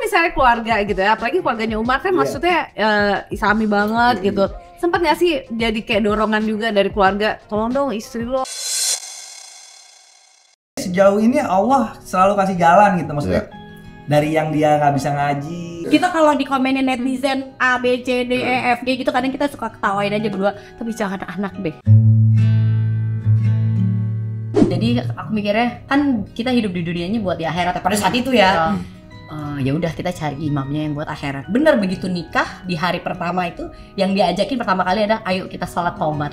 misalnya keluarga gitu ya, apalagi keluarganya Umar kan maksudnya Islami banget gitu. Sempat nggak sih jadi kayak dorongan juga dari keluarga, tolong dong istri lo? Sejauh ini Allah selalu kasih jalan gitu maksudnya. Dari yang dia nggak bisa ngaji. Kita kalau dikomenin netizen A, B, C, D, E, F, G gitu kadang kita suka ketawain aja berdua, tapi jangan anak deh. Jadi aku mikirnya kan kita hidup di dunianya buat di akhirat pada saat itu ya. Ya udah kita cari imamnya yang buat akhirat. Bener begitu nikah di hari pertama itu yang diajakin pertama kali ada ayo kita sholat taubat.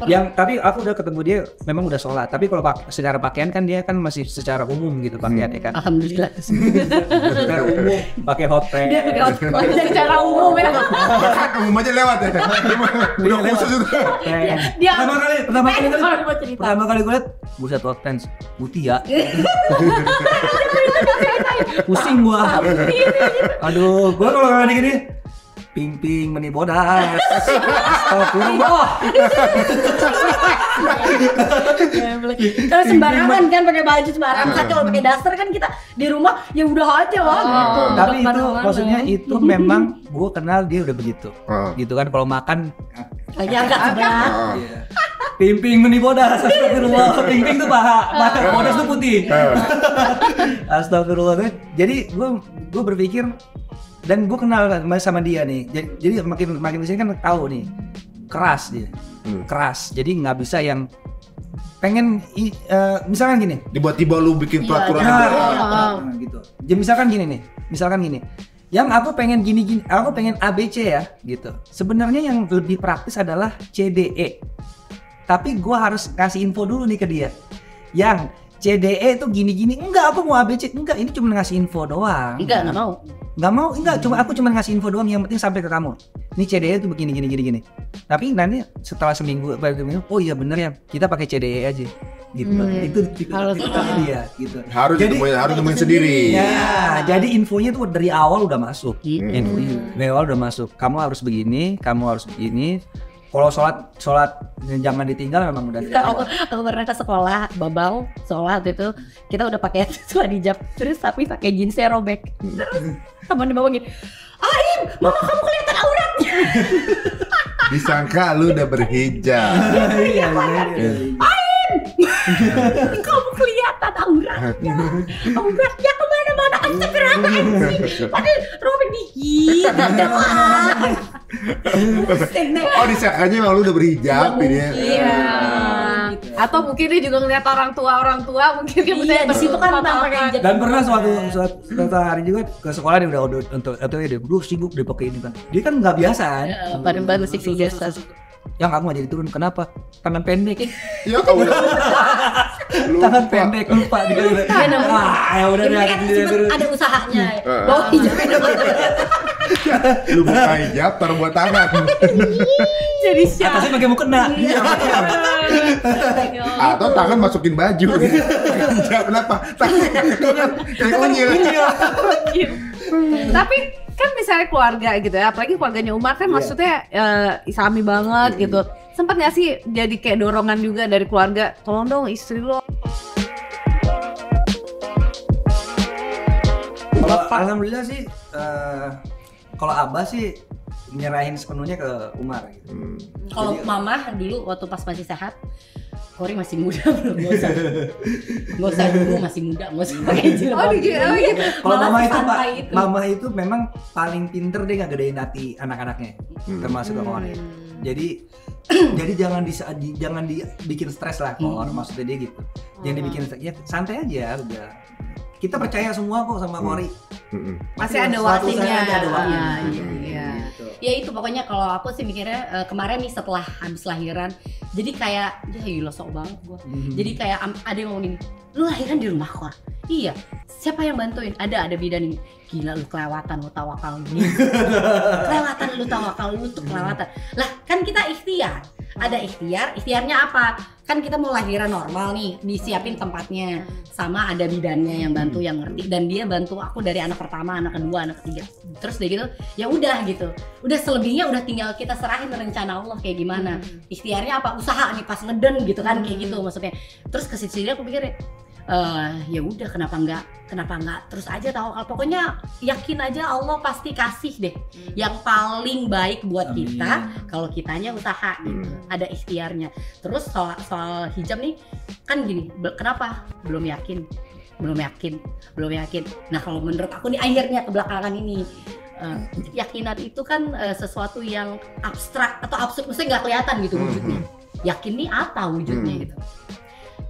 Tapi aku udah ketemu dia memang udah sholat, tapi kalau secara pakaian kan dia kan masih secara umum gitu pakaiannya kan. Alhamdulillah. Secara umum pakai hot pants. Dia pakai hot pants secara umum ya. Umum aja lewat ya. Udah khusus itu. Dia Pertama kali gue liat buset hot pants putih ya. Pusing gua. Aduh, gua kalau kayak gini ping meni bodas. Astagfirullah. Kalau sembarangan kan pakai baju sembarangan, kalau pakai daster kan kita di rumah ya udah aja lah gitu. Tapi itu maksudnya itu memang gua kenal dia udah begitu. Gitu kan kalau makan lagi angkat sebelah. Ping meni bodas. Astagfirullah. Ping tuh paha, bodas tuh putih. Astagfirullah. Jadi gua berpikir dan gue kenal sama dia nih, jadi makin kesini kan tahu nih keras dia, keras. Jadi nggak bisa yang pengen misalkan gini. Tiba-tiba lu bikin peraturan gitu. Jadi misalkan gini, yang aku pengen gini, aku pengen ABC ya, gitu. Sebenarnya yang lebih praktis adalah CDE. Tapi gue harus kasih info dulu nih ke dia. Yang CDE itu gini-gini, enggak aku mau ABC, enggak ini cuma ngasih info doang. Enggak, aku cuma ngasih info doang, yang penting sampai ke kamu. Ini CDE itu begini. Tapi nanti setelah seminggu, oh iya bener ya, kita pakai CDE aja. Gitu. Itu dia gitu. Harus nemuin sendiri. Ya, jadi infonya tuh dari awal udah masuk. Dari awal udah masuk. Kamu harus begini, kamu harus begini. Kalau sholat jangan ditinggal memang udah. Aku pernah ke sekolah, babau sholat itu kita udah pakai sholat hijab, terus tapi pakai jeansnya robek. Terus teman di bawah gini, Aim, mama kamu kelihatan auratnya. Disangka lu udah berhijab. Aim, kamu kelihatan auratnya kemana-mana. Astagfirullahaladzim. Padahal robek dikit. Oh disangkanya emang lu udah berhijab ini ya. Iya. Atau mungkin dia juga ngeliat orang tua mungkin dia Iya, di situ kan pakai hijab. Dan pernah suatu hari juga ke sekolah dia udah untuk atau dia sibuk dia pakai ini kan. Dia kan nggak biasa kan. Badan musik biasa. Yang aku nggak jadi turun kenapa? Tangan pendek. Iya kau udah. Tangan pendek lupa dia. Ya udah dia ada usahanya. Bawa hijab. Lu buka hijab taruh buat tangan. Jadi siapa? Atasnya pakai mukena. Atau tangan masukin baju. Hijab kenapa? Tangan kayak kunyil. Tapi kan misalnya keluarga gitu ya, apalagi keluarganya Umar kan maksudnya Islami banget gitu. Sempat nggak sih jadi kayak dorongan juga dari keluarga, tolong dong istri lo? Alhamdulillah sih, kalau Abah sih nyerahin sepenuhnya ke Umar gitu. Kalau mama dulu waktu pas masih sehat, Kori masih muda belum, nggak usah dulu masih muda, nggak usah pakai jilbab. Kalau mama itu memang paling pinter deh ngegedein hati anak-anaknya, termasuk Kori. Jadi jangan dibikin stres lah kalau maksudnya dia gitu. Yang dibikin ya santai aja udah. Kita percaya semua kok sama Kori. Masih ada waktunya. Iya. Ya itu pokoknya kalau aku sih mikirnya kemarin nih setelah habis lahiran, jadi kayak ya gila sok banget gua. Jadi kayak ada yang ngomongin, lu lahiran di rumah Kor. Iya, siapa yang bantuin? Ada bidan ini. Gila lu kelewatan lu tawakal lu. Kelewatan lu tawakal lu tuh kelewatan. Lah kan kita ikhtiar. Ada ikhtiarnya apa? Kan kita mau lahiran normal nih, disiapin tempatnya. Sama ada bidannya yang bantu, yang ngerti, dan dia bantu aku dari anak pertama, anak kedua, anak ketiga. Terus dia gitu, ya udah gitu. Udah selebihnya udah tinggal kita serahin rencana Allah kayak gimana. Ikhtiarnya apa? Usaha nih pas ngeden gitu kan kayak gitu maksudnya. Terus ke situ aku pikir ya udah kenapa enggak terus aja tawakal, pokoknya yakin aja Allah pasti kasih deh yang paling baik buat kita kalau kitanya usaha gitu. Ada ikhtiarnya. Terus soal hijab nih kan gini, kenapa belum yakin. Nah kalau menurut aku nih akhirnya kebelakangan ini keyakinan itu kan sesuatu yang abstrak atau absurd, maksudnya nggak kelihatan gitu wujudnya. Yakin nih apa wujudnya gitu.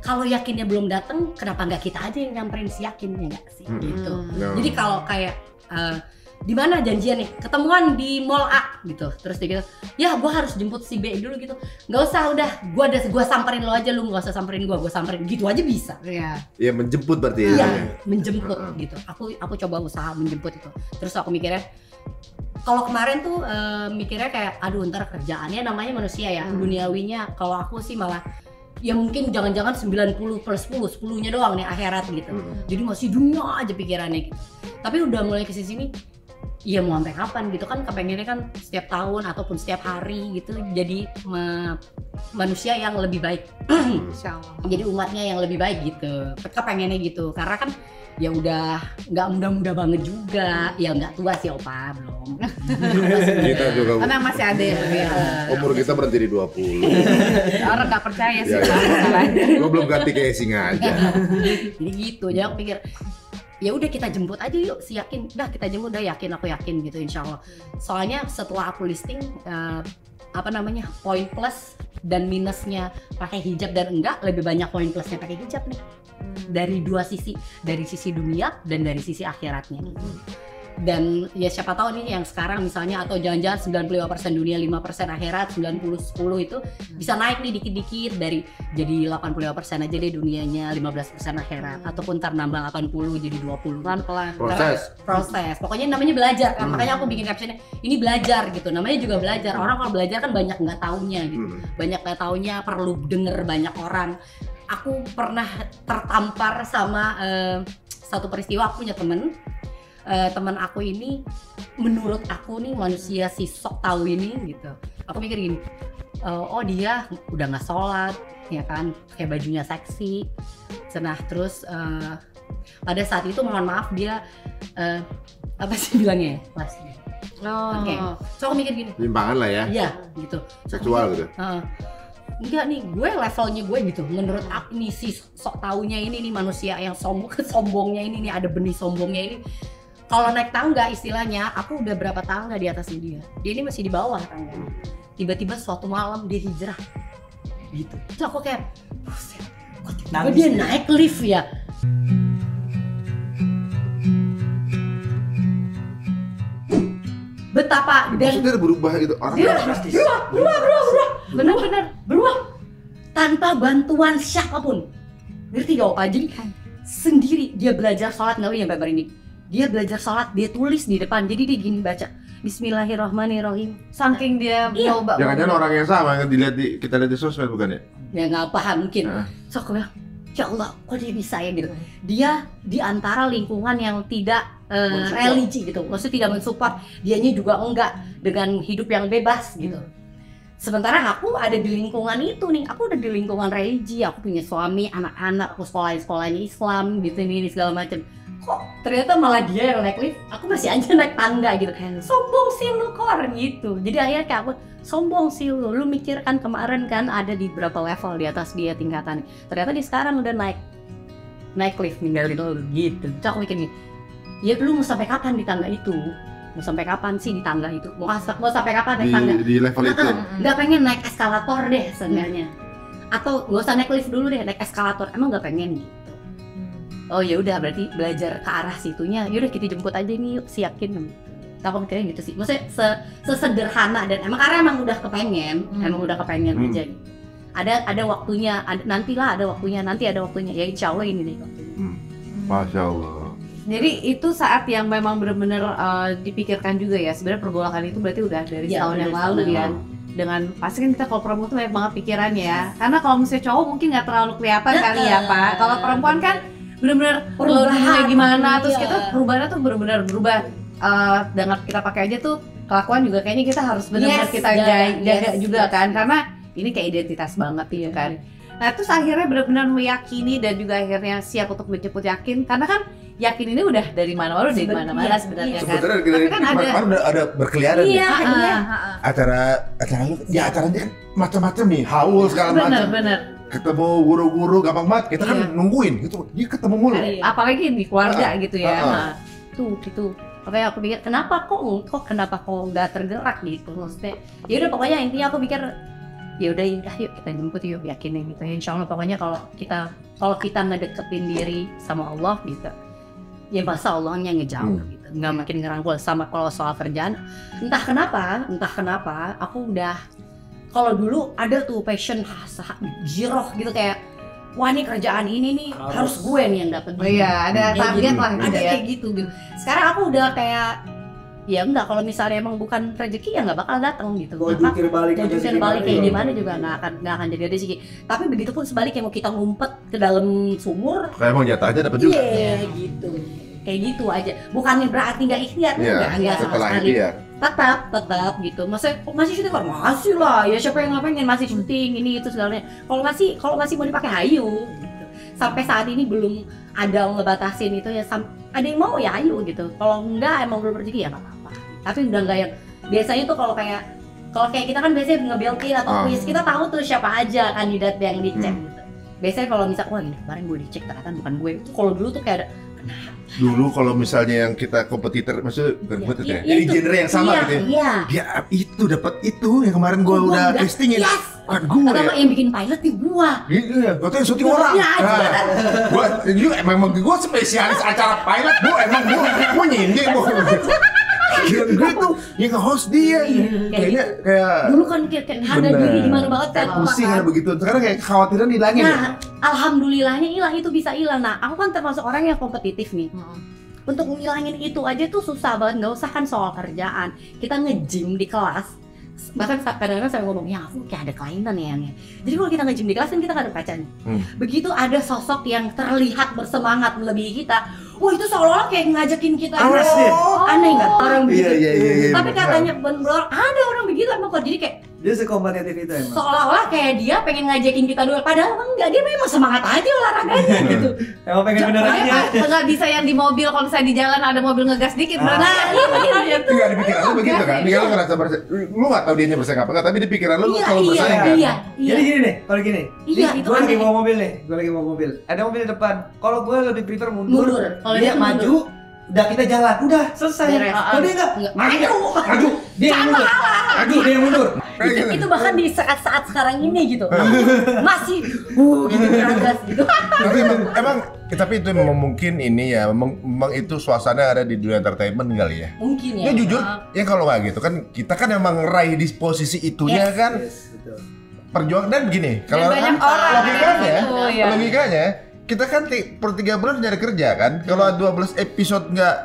Kalau yakinnya belum datang, kenapa nggak kita aja yang nyamperin si yakinnya nggak sih gitu. Jadi kalau kayak di mana janjian nih, ketemuan di mall A gitu, terus dia gitu, ya gue harus jemput si B dulu gitu, nggak usah, udah gue samperin lo aja, lu nggak usah samperin gue samperin gitu aja bisa. Iya menjemput berarti ya. Iya menjemput gitu. Aku coba usaha menjemput itu. Terus aku mikirnya, kalau kemarin tuh mikirnya kayak aduh ntar kerjaannya namanya manusia ya, duniawinya. Kalau aku sih malah ya mungkin jangan-jangan 90 plus 10-nya doang nih akhirat gitu. Jadi masih dunia aja pikirannya gitu. Tapi udah mulai kesini ya mau sampai kapan gitu kan, kepengennya kan setiap tahun ataupun setiap hari gitu jadi manusia yang lebih baik. Jadi umatnya yang lebih baik gitu. Kepengennya gitu. Karena kan ya udah nggak muda-muda banget juga, ya nggak tua sih Opa, belum. Kita juga Karena masih ada ya. umur kita berhenti di 20. Orang nggak percaya sih. Gue belum ganti casing aja. Jadi gitu, jadi aku pikir ya udah kita jemput aja yuk si yakin. Udah kita jemput, udah yakin, aku yakin gitu insya Allah. Soalnya setelah aku listing poin plus dan minusnya pakai hijab dan enggak, lebih banyak poin plusnya pakai hijab nih. Dari dua sisi, dari sisi dunia dan dari sisi akhiratnya. Dan ya siapa tahu nih yang sekarang misalnya, atau jangan-jangan 95% dunia, 5% akhirat, 90-10 itu bisa naik nih dikit-dikit dari jadi 85% aja deh dunianya, 15% akhirat, ataupun ntar nambah 80 jadi 20 pelan-pelan. Proses. Pokoknya namanya belajar kan. Makanya aku bikin captionnya ini belajar gitu. Namanya juga belajar. Orang kalau belajar kan banyak nggak taunya gitu. Banyak nggak taunya, perlu denger banyak orang. Aku pernah tertampar sama satu peristiwa. Aku punya teman aku ini, menurut aku nih manusia si sok tahu ini gitu. Aku mikir gini, oh dia udah nggak sholat ya kan, kayak bajunya seksi. Nah terus pada saat itu mohon maaf dia apa sih bilangnya ya? Oke. So aku mikir gini, Limpangan lah ya. Iya gitu. Seksual gitu. Enggak nih, gue levelnya gue gitu. Menurut aku nih si sok taunya ini nih manusia yang sombongnya ini nih, ada benih sombongnya ini. Kalau naik tangga istilahnya, aku udah berapa tangga di atasnya dia. Dia ini masih di bawah tangga. Tiba-tiba suatu malam dia hijrah. Gitu. Terus aku kayak, buset, kok tiba-tiba dia naik lift ya? Betapa dan Maksudnya berubah gitu orangnya drastis. Berubah tanpa bantuan siapapun. Ngerti gak Opa? Jadi sendiri dia belajar sholat, nggak yang babar ini. Dia belajar sholat, dia tulis di depan. Jadi dia gini baca, Bismillahirrahmanirrahim. Saking dia nyoba. Jangan-jangan orang yang sama yang kita lihat di sosmed bukan ya? Ya nggak paham mungkin. So aku bilang, ya Allah, kok dia bisa ya gitu. Dia di antara lingkungan yang tidak religi gitu, maksudnya tidak mensupport. Dianya juga enggak dengan hidup yang bebas gitu. Sementara aku ada di lingkungan itu nih, aku udah di lingkungan religi, aku punya suami, anak-anak, aku sekolahnya Islam gitu ini segala macam. Kok ternyata malah dia yang naik lift, aku masih aja naik tangga gitu. Sombong sih lu Kor gitu. Jadi akhirnya kayak aku, sombong sih lu mikir kan kemarin kan ada di berapa level di atas dia tingkatan. Ternyata di sekarang udah naik lift ninggalin lu gitu. Terus aku mikir gini, ya lu mau sampai kapan di tangga itu? Mau sampai kapan sih di tangga itu? Mau sampai kapan naik tangga? Di level itu. Nggak pengen naik eskalator deh sebenarnya. Atau nggak usah naik lift dulu deh, naik eskalator. Emang nggak pengen gitu. Oh ya udah, berarti belajar ke arah situnya. Yaudah kita jemput aja nih yuk, si yakin. Aku mikirnya gitu sih. Maksudnya sesederhana dan emang udah kepengen, aja gitu. Ada waktunya, nanti ada waktunya. Ya insya Allah ini deh waktunya. Masya Allah. Jadi itu saat yang memang benar-benar dipikirkan juga ya. Sebenarnya pergolakan itu berarti udah dari Iya, tahun udah yang dari lalu tahun ya. Dengan pasti kan kita kalau perempuan tuh banyak banget pikirannya ya. Karena kalau misalnya cowok mungkin nggak terlalu kelihatan kali ya Pak. Kalau perempuan kan benar-benar loadingnya gimana, terus Iya. kita perubahannya tuh benar-benar berubah. Dengan kita pakai aja tuh kelakuan juga kayaknya kita harus benar-benar Yes, kita jaga juga kan. Karena ini kayak identitas banget gitu kan. Nah terus akhirnya benar-benar meyakini dan juga akhirnya siap untuk menjemput Yakin. Karena kan Yakin ini udah dari mana-mana, dari mana-mana sebenarnya kan. Sebenarnya Tapi kan ada kemarin udah ada berkeliaran nih. Iya, iya. Acara lu, ya acaranya kan macam-macam nih, haul segala macam. Bener-bener. Ketemu guru-guru gampang banget, kita kan Iya. nungguin gitu. Dia ketemu mulu. Apalagi di keluarga gitu ya. Heeh. Tuh gitu. Makanya aku pikir kenapa kok nggak tergerak gitu maksudnya. Ya udah pokoknya intinya aku pikir ya udah yuk kita jemput yuk yakinin gitu ya. Insya Allah pokoknya kalau kita ngedeketin diri sama Allah gitu. Ya masa Allahnya ngejauh gitu. Nggak makin ngerangkul sama kalau soal kerjaan. Entah kenapa aku udah kalau dulu ada tuh passion jiroh gitu kayak wah ini kerjaan ini nih harus gue nih yang dapet. Oh iya, ada Kayak target gitu. lah gitu Ada ya. kayak gitu. Sekarang aku udah kayak ya enggak, kalau misalnya emang bukan rezeki ya nggak bakal datang gitu. Gue jungkir balik Dan aja jungkir sih, balik kayak Bang. gimana juga nggak akan jadi rezeki. Tapi begitu pun sebaliknya mau kita ngumpet ke dalam sumur, Kayak emang jatahnya dapat juga. iya gitu. Kayak gitu aja. Bukannya berarti nggak ikhtiar, Iya, enggak sama setelah sekali. itu ya. Tetap gitu. Maksudnya masih syuting kan? Masih lah. Ya siapa yang ngapain masih syuting ini itu segalanya. Kalau masih mau dipakai hayu gitu. Sampai saat ini belum ada ngebatasin itu ya. Ada yang mau ya hayu gitu. Kalau enggak emang belum rezeki ya nggak apa-apa. Tapi udah nggak yang biasanya tuh kalau kayak kita kan biasanya nge-build-in atau quiz, kita tahu tuh siapa aja kandidat yang dicek gitu. Biasanya kalau misal wah ini kemarin gue dicek ternyata bukan gue. Itu kalau dulu tuh kayak ada Dulu kalau misalnya yang kita kompetitor, maksudnya bukan kompetitor ya, iya, jadi itu. genre yang sama Iya, gitu ya. iya. Dia itu dapat itu yang kemarin gua Oh, gua udah enggak. castingin. Yes. Bukan gue Atau ya. yang bikin pilot di gua. Iya, gua tuh yang syuting orang. Iya, aja. Memang gua spesialis acara pilot, gua nyindir gua. Gue tuh yang nge-host dia. Kayaknya kayak Dulu kan kayak harga bener. diri gimana banget kan. pusing ada begitu. Sekarang kayak kekhawatiran hilangin ya. Nah, alhamdulillahnya hilang, itu bisa hilang. Nah, aku kan termasuk orang yang kompetitif nih. Untuk ngilangin itu aja tuh susah banget, nggak usah kan soal kerjaan. Kita nge-gym di kelas, bahkan kadang-kadang saya ngomong, ya aku kayak ada kelainan ya. Jadi kalau kita nge-gym di kelas kan kita nggak ada kacanya. Begitu ada sosok yang terlihat bersemangat melebihi kita, wah itu seolah-olah kayak ngajakin kita. Awas deh. Aneh nggak orang begitu? Iya. Tapi katanya bener ada orang begitu emang kok, jadi kayak Dia sekompetitif itu emang. seolah-olah kayak dia pengen ngajakin kita dulu, padahal enggak, dia memang semangat aja olahraganya gitu. Emang pengen beneran aja. Nggak bisa yang di mobil kalau misalnya di jalan ada mobil ngegas dikit Ah. berarti. Itu nggak di pikiran lu begitu kan? Dia lu ngerasa lu nggak tahu dia bersaing apa nggak, tapi di pikiran lu kalau bersaing kan? iya. Jadi gini nih, kalau gini, Iya, itu gue lagi aneh. bawa mobil nih, gue lagi bawa mobil. Ada mobil di depan. Kalau gue lebih prefer mundur, Mundur. Kalau dia dia maju, udah kita jalan, udah selesai. Beres. Kalau dia enggak, Enggak. maju, dia yang mundur, maju, dia yang mundur. Kayak gitu. Itu bahkan di saat sekarang ini gitu masih gitu keras gitu. Tapi tapi itu memang mungkin ini ya, memang itu suasana ada di dunia entertainment kali ya. Mungkin ya. Ya jujur, ya kalau nggak gitu kan kita kan emang raih di posisi itunya Yes. kan. Yes, betul. Perjuangan dan begini, kalau banyak orang logikanya, gitu, ya. logikanya kita kan per 3 bulan nyari kerja kan. Kalau 12 episode nggak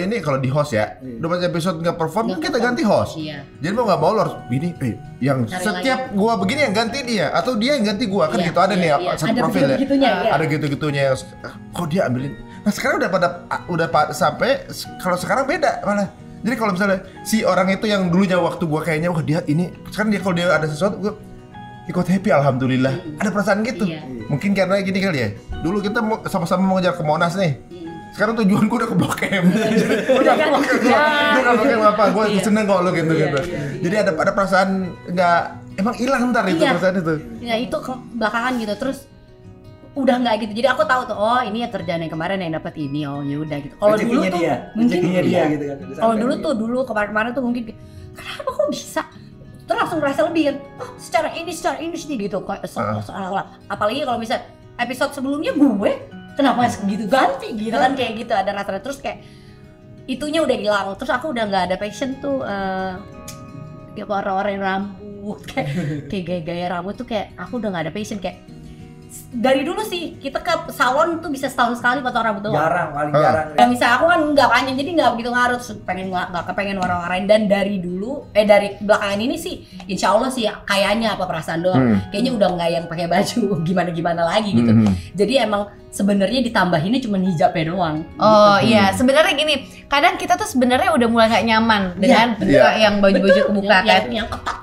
ini kalau di host ya, 12 episode nggak perform, Nggak kita perform. ganti host. Iya. Jadi mau nggak mau lo harus ini, yang Cari setiap gua begini yang ganti dia atau dia yang ganti gua kan Iya, gitu ada nih iya, apa iya. satu Ada profil ya. begitu-begitunya, iya. Ada gitu-gitunya yang kok dia ambilin. Nah sekarang udah sampai kalau sekarang beda malah. Jadi kalau misalnya si orang itu yang dulunya waktu gua kayaknya wah dia ini, sekarang dia kalau dia ada sesuatu gua ikut happy alhamdulillah. Ada perasaan gitu. Iya. Mungkin karena gini kali ya. Dulu kita sama-sama mau ngejar ke Monas nih. Sekarang tujuanku udah ke Blok M. Udah ke Blok M. Dia nggak pakai apa. Gue seneng kok lo gitu. Jadi ada perasaan nggak emang hilang ntar itu Iya. perasaan itu. Ya itu belakangan gitu, terus udah nggak gitu. Jadi aku tahu tuh, oh ini ya kerjaan yang kemarin yang dapat ini, oh ya udah gitu. Kalau dulu Rezekinya tuh dia, mungkin rezekinya dia iya. gitu kan. Udah Kalau sampai dulu kemarin tuh mungkin kenapa kok bisa? Terus langsung merasa lebih kan, oh secara ini sih gitu kok seolah-olah. Apalagi kalau misal episode sebelumnya gue kenapa segitu ganti gitu kan, kayak gitu ada rasa terus kayak itunya udah hilang. Terus aku udah nggak ada passion tuh kayak orang-orang rambut kayak gaya-gaya rambut tuh kayak aku udah nggak ada passion kayak dari dulu sih kita ke salon tuh bisa setahun sekali potong rambut doang. Jarang, paling jarang. Dan misalnya aku kan nggak panjang jadi nggak begitu ngaruh, terus nggak kepengen warna-warnain. Dan dari dulu dari belakangan ini sih insya Allah sih kayaknya apa perasaan doang, kayaknya udah nggak yang pakai baju gimana lagi gitu. Jadi emang sebenarnya ditambahinnya cuma hijabnya doang. Oh iya, sebenarnya gini, kadang kita tuh sebenarnya udah mulai gak nyaman dengan buka yang baju-baju kebuka kan. Yang ketat.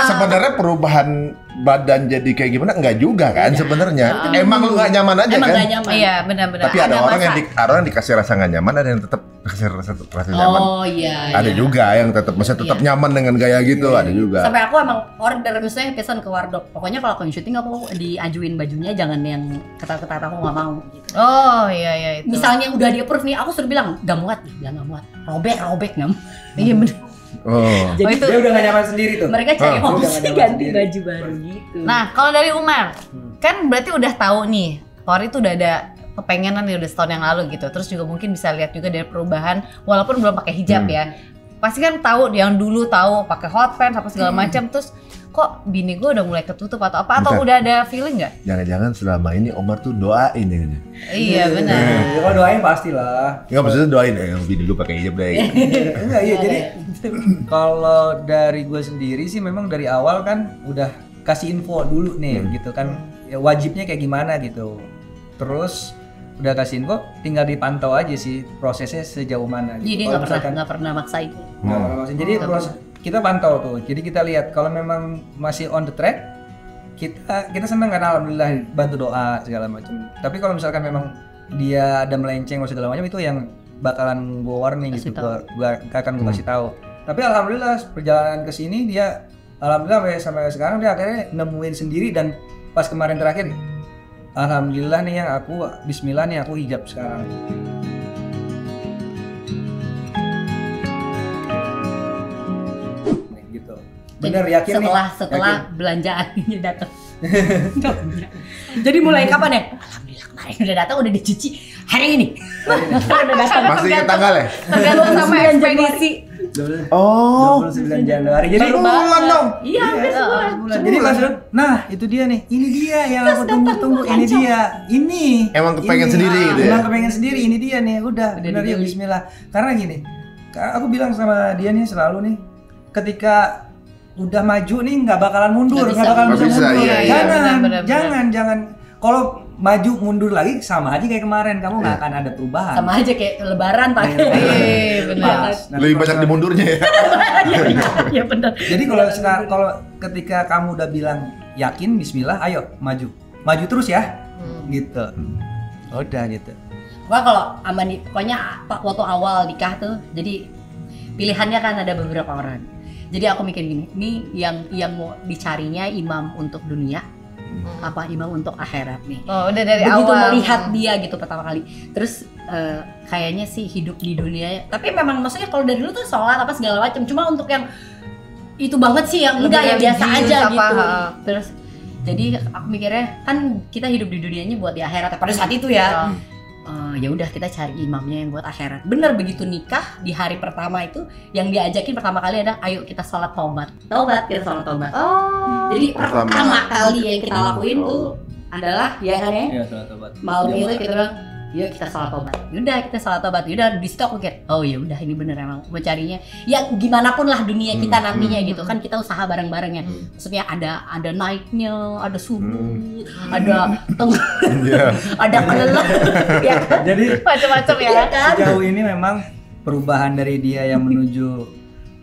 Sebenarnya perubahan badan jadi kayak gimana enggak juga kan sebenarnya. Emang lu nggak nyaman aja Emang kan? nggak nyaman. Iya, benar-benar. Tapi ada orang yang orang dikasih rasa nggak nyaman, ada yang tetap kasih rasa nyaman. Oh iya. Ada juga yang tetap masih tetap nyaman dengan gaya gitu, ada juga. Sampai aku emang order misalnya pesan ke wardrobe. Pokoknya kalau aku syuting aku diajuin bajunya jangan yang ketat-ketat, aku nggak mau gitu. Oh iya itu. Misalnya udah di approve nih, aku suruh bilang nggak muat, nggak muat. Robek nggak muat. Iya benar. Oh. Jadi itu Dia udah gak nyaman sendiri tuh. mereka cari udah opsi nggak nyaman ganti sendiri. baju baru gitu. Nah, kalau dari Umar, kan berarti udah tahu nih, Tori tuh udah ada kepengenan nih udah setahun yang lalu gitu. Terus juga mungkin bisa lihat juga dari perubahan, walaupun belum pakai hijab ya. Pasti kan tahu, yang dulu tahu pakai hot pants apa segala macam, terus kok bini gue udah mulai ketutup atau apa, atau Bentar. udah ada feeling nggak? Jangan-jangan selama ini Omar tuh doain ya. Iya benar. Ya kalau doain pastilah. Enggak maksudnya doain bini lu pakai hijab deh. Enggak, iya jadi kalau dari gue sendiri sih memang dari awal kan udah kasih info dulu nih gitu kan, ya, wajibnya kayak gimana gitu. Terus udah kasih info, tinggal dipantau aja sih prosesnya sejauh mana. Jadi Kalau dia misalkan- nggak pernah maksain. nggak pernah maksain. Jadi proses kita pantau tuh. Jadi kita lihat kalau memang masih on the track, kita senang kan, alhamdulillah bantu doa segala macam. Tapi kalau misalkan memang dia ada melenceng atau segala macam, itu yang bakalan gue warning Kasih gitu, tahu. gue akan gue kasih tahu. Tapi alhamdulillah perjalanan ke sini dia alhamdulillah sampai sekarang dia akhirnya nemuin sendiri. Dan pas kemarin terakhir alhamdulillah nih yang aku bismillah nih aku hijab sekarang. Gitu. Bener, yakin nih. Setelah belanjaannya datang. Jadi mulai kapan ya? Alhamdulillah kemarin udah datang, udah dicuci hari ini. Udah datang. Masih ingat tanggal ya? Tergantung sama ekspedisi. Oh. 29 Januari. Jadi Bulan dong. Iya, hampir sebulan. Jadi pas nah itu dia nih, ini dia yang aku tunggu-tunggu, ini dia, ini. Emang kepengen Ini. sendiri gitu ya? Emang kepengen sendiri, ini dia nih, udah bener ya, dibeli. Bismillah. Karena gini, aku bilang sama dia nih selalu nih, ketika udah maju nih nggak bakalan mundur, Nggak nggak bakalan Nggak bisa bisa, mundur. iya, iya, Jangan, benar. jangan. Kalau maju mundur lagi sama aja kayak kemarin, kamu nggak akan ada perubahan. Sama aja kayak lebaran Pak. Iya benar. Pas. Nanti Lebih pas- banyak dimundurnya ya. Iya benar. Jadi kalau ketika kamu udah bilang yakin, Bismillah, ayo maju terus ya, gitu. Udah gitu. Gua kalau sama nih, pokoknya waktu awal nikah tuh, jadi pilihannya kan ada beberapa orang. Jadi aku mikir gini, ini yang mau dicarinya imam untuk dunia, apa imam untuk akhirat nih. Oh, udah dari Begitu awal. melihat dia gitu pertama kali, terus kayaknya sih hidup di dunia. Tapi memang maksudnya kalau dari dulu tuh sholat apa segala macam. Cuma untuk yang itu banget sih yang Lebih enggak ya biasa religius aja apa, gitu. ha. Terus jadi aku mikirnya kan kita hidup di dunianya buat di akhirat. Pada saat itu ya. Ya udah kita cari imamnya yang buat akhirat. Bener begitu nikah di hari pertama itu yang diajakin pertama kali ada ayo kita sholat taubat. Kita sholat taubat. Oh. Jadi Pertama. pertama kali yang kita lakuin tuh adalah ya kan ya Iya, sholat tobat. malam itu kita bilang yuk kita sholat tobat. Yaudah kita sholat tobat. Yaudah di situ aku kayak oh ya udah ini bener emang mau carinya ya gimana pun lah dunia kita nantinya gitu kan, kita usaha bareng-bareng ya. Maksudnya ada naiknya, ada subuh, ada Iya. ada kelelep ya kan. Jadi Macam-macam ya. Iya kan? sejauh ini memang perubahan dari dia yang menuju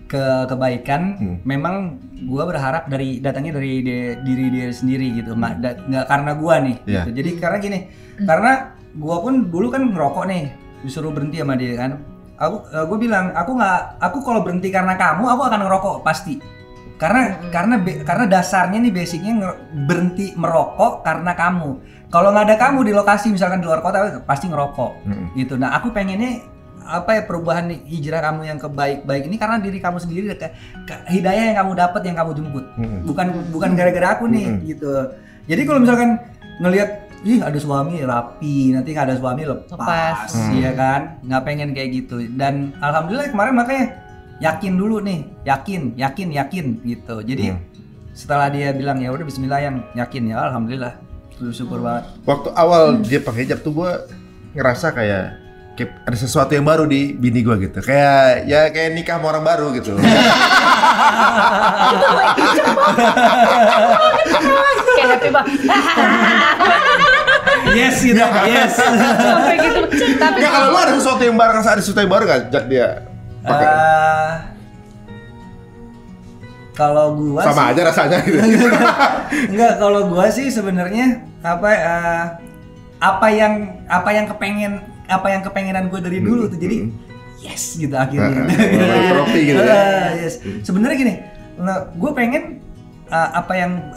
ke kebaikan, memang gua berharap datangnya dari diri dia sendiri gitu, nggak karena gua nih. Iya. Gitu. Jadi karena gini, karena gua pun dulu kan ngerokok nih, disuruh berhenti sama dia kan. Gue bilang aku kalau berhenti karena kamu, aku akan ngerokok pasti. Karena dasarnya nih basicnya berhenti merokok karena kamu. Kalau nggak ada kamu di lokasi misalkan di luar kota pasti ngerokok gitu. Nah aku pengennya apa ya perubahan hijrah kamu yang kebaik-baik ini karena diri kamu sendiri, hidayah yang kamu dapat yang kamu jemput, bukan gara-gara aku nih gitu. Jadi kalau misalkan ngelihat ih ada suami rapi, nanti nggak ada suami lepas, ya kan, nggak pengen kayak gitu. Dan alhamdulillah kemarin makanya yakin dulu nih, yakin gitu. Jadi setelah dia bilang ya udah Bismillah yang yakin, ya alhamdulillah Syukur banget. Waktu awal dia pakai hijab tuh gue ngerasa kayak ada sesuatu yang baru di bini gue gitu. Kayak nikah sama orang baru gitu. Kayak happy banget. Yes gitu, yes. Sampai gitu. Tapi Nggak, kalau lu ada sesuatu yang baru, ngerasa ada sesuatu yang baru nggak sejak dia pakai? Kalau gua Sama sih, aja rasanya gitu. enggak, kalau gua sih sebenarnya apa yang kepengenan gue dari dulu tuh, jadi yes gitu akhirnya. Trofi gitu ya. Yes. Sebenarnya gini, gue pengen apa yang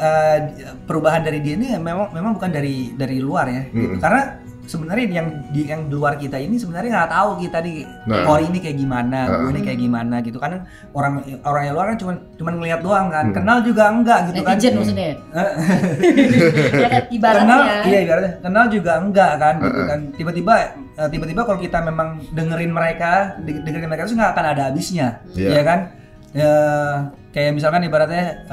perubahan dari dia ini memang bukan dari luar ya, gitu. Karena sebenarnya yang di luar kita ini sebenarnya nggak tahu kita di Kori ini kayak gimana, gue ini kayak gimana gitu. Karena orang yang luar kan cuma ngelihat doang kan, kenal juga enggak gitu kan. netizen maksudnya. Ya kan, ibaratnya. Ibaratnya kenal juga enggak kan gitu kan. Tiba-tiba kalau kita memang dengerin mereka itu nggak akan ada habisnya, ya kan. Kayak misalkan ibaratnya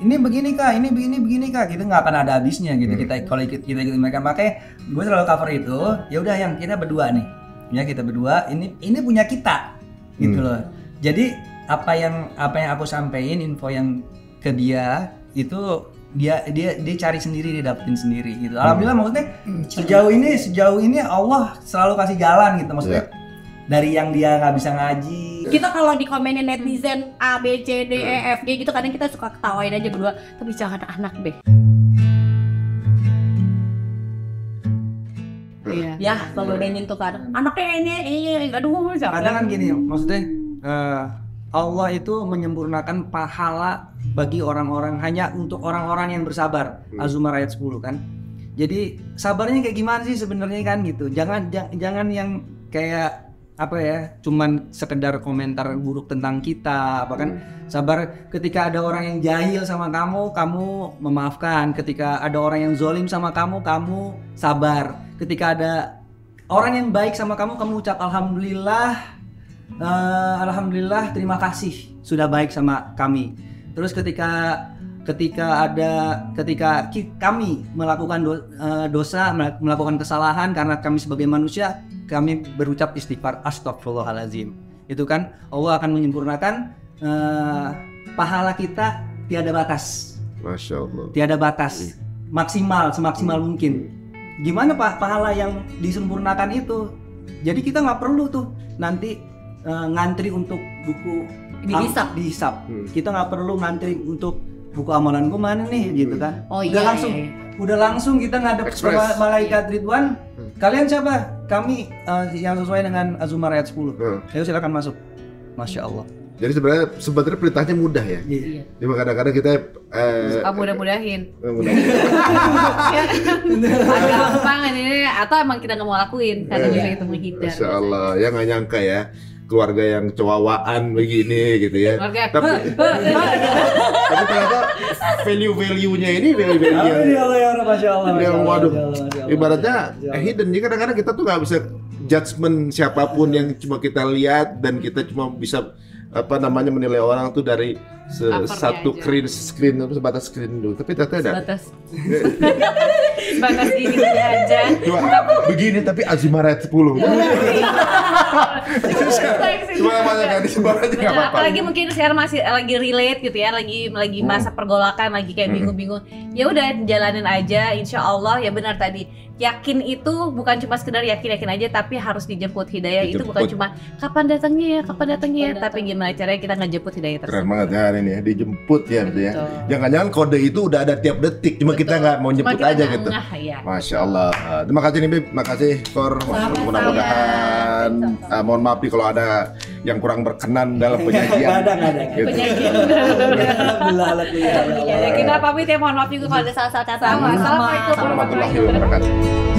ini begini kak, ini begini kak, gitu nggak akan ada habisnya gitu. Kalau kita ikut mereka, makanya gue selalu cover itu. Ya udah, yang kita berdua nih, ya kita berdua ini punya kita gitu loh. Jadi apa yang aku sampein, info yang ke dia itu dia cari sendiri, dia dapetin sendiri gitu. Alhamdulillah, maksudnya sejauh ini Allah selalu kasih jalan gitu, maksudnya. Dari yang dia nggak bisa ngaji. Kita kalau dikomenin netizen A, B, C, D, E, F, G gitu kadang kita suka ketawain aja berdua, tapi jangan anak deh. Iya. Ya, kalau udah nyentuh ke anaknya ini, aduh, Kadang kan gini, maksudnya Allah itu menyempurnakan pahala bagi orang-orang, hanya untuk orang-orang yang bersabar. Az-Zumar ayat 10 kan. Jadi sabarnya kayak gimana sih sebenarnya kan gitu. Jangan yang kayak apa ya, cuman sekedar komentar buruk tentang kita, apa kan. Sabar ketika ada orang yang jahil sama kamu memaafkan. Ketika ada orang yang zolim sama kamu sabar. Ketika ada orang yang baik sama kamu ucap alhamdulillah, terima kasih sudah baik sama kami. Terus ketika kami melakukan dosa, melakukan kesalahan, karena kami sebagai manusia, kami berucap istighfar, astagfirullahalazim. Itu kan Allah akan menyempurnakan pahala kita tiada batas. Masya Allah. Tiada batas, semaksimal mungkin. Gimana Pak pahala yang disempurnakan itu? Jadi kita nggak perlu tuh nanti ngantri untuk buku dihisap. Kita nggak perlu ngantri untuk buku amalan gue mana nih gitu kan. Udah langsung kita ngadep sama malaikat Ridwan. Kalian siapa? Kami yang sesuai dengan Az-Zumar ayat 10. Ayo silakan masuk. Masya Allah. Jadi sebenarnya perintahnya mudah ya. Iya. Cuma kadang-kadang kita mudah-mudahin. Agak gampang ini, atau emang kita nggak mau lakuin karena bisa itu menghindar. Masya Allah, ya nggak nyangka ya. Keluarga yang cowawaan begini gitu ya. Tapi ternyata value-nya ini value yang Masya Allah. waduh, ibaratnya hidden. Jadi kadang-kadang kita tuh nggak bisa judgement siapapun yang cuma kita lihat, dan kita cuma bisa menilai orang tuh dari satu screen atau sebatas screen dulu. Tapi ternyata ada sebatas gini aja. Cuma begini tapi Az-Zumar ayat 10. Cuma namanya kan disebar aja nggak apa-apa. Apalagi mungkin sekarang masih lagi relate gitu ya, lagi masa pergolakan, lagi kayak bingung-bingung. Ya udah jalanin aja, insya Allah. Ya benar tadi, yakin itu bukan cuma sekedar yakin aja, tapi harus dijemput hidayah. Itu bukan cuma kapan datangnya ya, tapi gimana caranya kita ngejemput hidayah tersebut. Keren banget ya hari ini ya, dijemput ya gitu ya. Jangan-jangan kode itu udah ada tiap detik, cuma kita nggak mau jemput aja gitu. Masya Allah. Terima kasih nih Bib, makasih Kor. Mudah-mudahan mohon maaf nih kalau ada yang kurang berkenan dalam penyajian. Nggak ada. Gitu. Kita pamit ya, mohon maaf juga kalau ada salah-salah kata. Assalamualaikum Warahmatullahi wabarakatuh.